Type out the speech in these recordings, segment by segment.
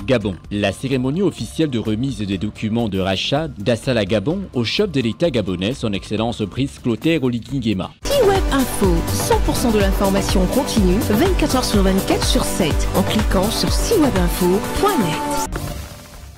Gabon. La cérémonie officielle de remise des documents de rachat d'Assala Gabon au chef de l'État gabonais, son Excellence Brice Clotaire Oligui Nguema. C-Web Info, 100% de l'information continue, 24h sur 24 sur 7, en cliquant sur cwebinfo.net.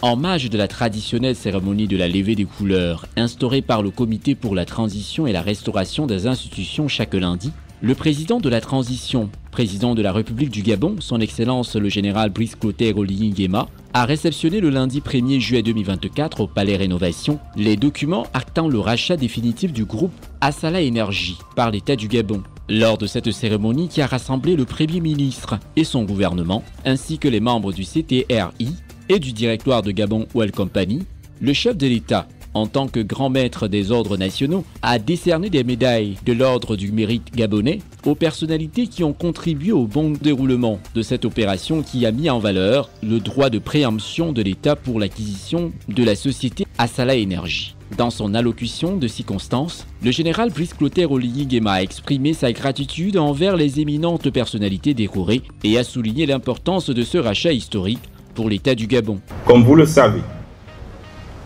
En marge de la traditionnelle cérémonie de la levée des couleurs, instaurée par le Comité pour la transition et la restauration des institutions chaque lundi, le président de la transition, président de la République du Gabon, son Excellence le général Brice Clotaire Oligui Nguema, a réceptionné le lundi 1er juillet 2024 au Palais Rénovation les documents actant le rachat définitif du groupe Assala Énergie par l'État du Gabon. Lors de cette cérémonie qui a rassemblé le Premier ministre et son gouvernement, ainsi que les membres du CTRI et du directoire de Gabon Oil Company, le chef de l'État, en tant que grand maître des ordres nationaux, a décerné des médailles de l'ordre du mérite gabonais aux personnalités qui ont contribué au bon déroulement de cette opération qui a mis en valeur le droit de préemption de l'État pour l'acquisition de la société Assala Énergie. Dans son allocution de circonstance, le général Brice Clotaire Oligui Nguema a exprimé sa gratitude envers les éminentes personnalités décorées et a souligné l'importance de ce rachat historique pour l'État du Gabon. Comme vous le savez,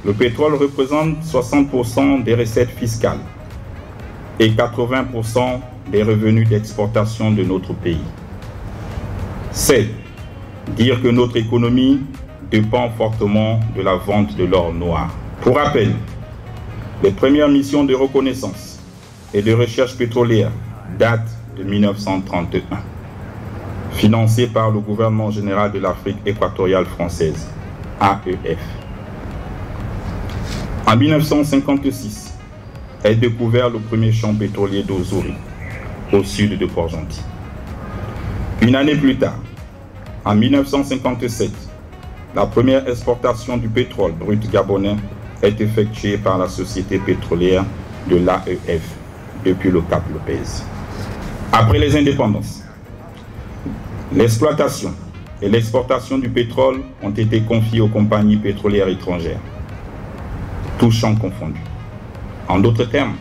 le pétrole représente 60% des recettes fiscales et 80% des revenus d'exportation de notre pays. C'est dire que notre économie dépend fortement de la vente de l'or noir. Pour rappel, les premières missions de reconnaissance et de recherche pétrolière datent de 1931, financées par le gouvernement général de l'Afrique équatoriale française, AEF. En 1956 est découvert le premier champ pétrolier d'Ozuri, au sud de Port-Gentil. Une année plus tard, en 1957, la première exportation du pétrole brut gabonais est effectuée par la société pétrolière de l'AEF depuis le Cap Lopez. Après les indépendances, l'exploitation et l'exportation du pétrole ont été confiées aux compagnies pétrolières étrangères, tous champs confondus. En d'autres termes,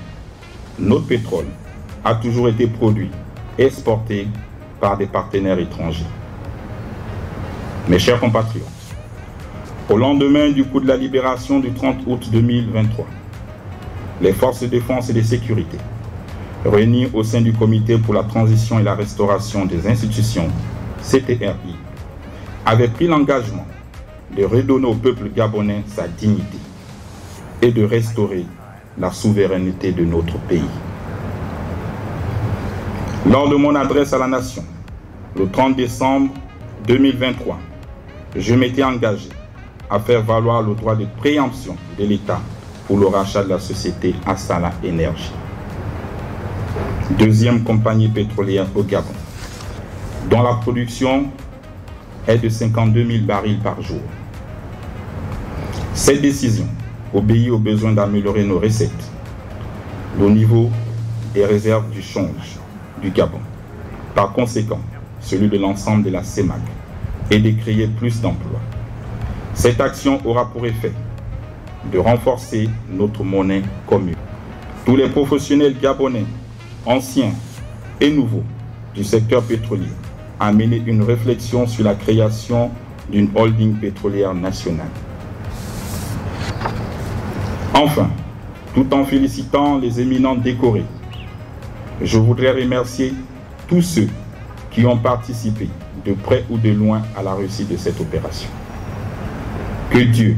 notre pétrole a toujours été produit et exporté par des partenaires étrangers. Mes chers compatriotes, au lendemain du coup de la libération du 30 août 2023, les forces de défense et de sécurité, réunies au sein du Comité pour la transition et la restauration des institutions, CTRI, avaient pris l'engagement de redonner au peuple gabonais sa dignité et de restaurer la souveraineté de notre pays. Lors de mon adresse à la nation, le 30 décembre 2023, je m'étais engagé à faire valoir le droit de préemption de l'État pour le rachat de la société Assala Énergie, deuxième compagnie pétrolière au Gabon, dont la production est de 52 000 barils par jour. Cette décision obéit au besoin d'améliorer nos recettes, au niveau des réserves du change du Gabon, par conséquent celui de l'ensemble de la CEMAC, et de créer plus d'emplois. Cette action aura pour effet de renforcer notre monnaie commune. Tous les professionnels gabonais, anciens et nouveaux, du secteur pétrolier, a mené une réflexion sur la création d'une holding pétrolière nationale. Enfin, tout en félicitant les éminents décorés, je voudrais remercier tous ceux qui ont participé de près ou de loin à la réussite de cette opération. Que Dieu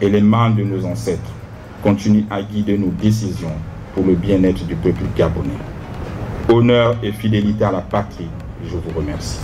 et les mains de nos ancêtres continuent à guider nos décisions pour le bien-être du peuple gabonais. Honneur et fidélité à la patrie, je vous remercie.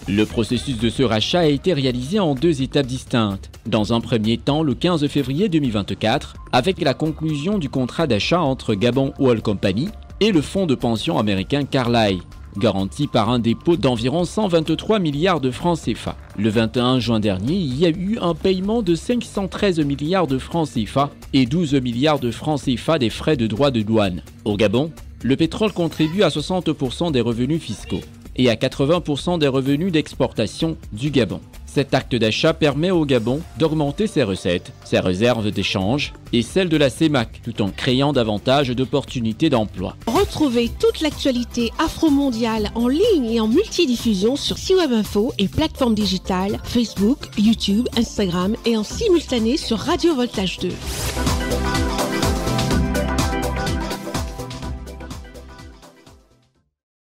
Le processus de ce rachat a été réalisé en deux étapes distinctes. Dans un premier temps, le 15 février 2024, avec la conclusion du contrat d'achat entre Gabon Oil Company et le fonds de pension américain Carlyle, garanti par un dépôt d'environ 123 milliards de francs CFA. Le 21 juin dernier, il y a eu un paiement de 513 milliards de francs CFA et 12 milliards de francs CFA des frais de droits de douane. Au Gabon, le pétrole contribue à 60% des revenus fiscaux. et à 80% des revenus d'exportation du Gabon. Cet acte d'achat permet au Gabon d'augmenter ses recettes, ses réserves d'échange et celles de la CEMAC, tout en créant davantage d'opportunités d'emploi. Retrouvez toute l'actualité afro-mondiale en ligne et en multidiffusion sur CIWAB Info et plateformes digitales, Facebook, YouTube, Instagram et en simultané sur Radio Voltage 2.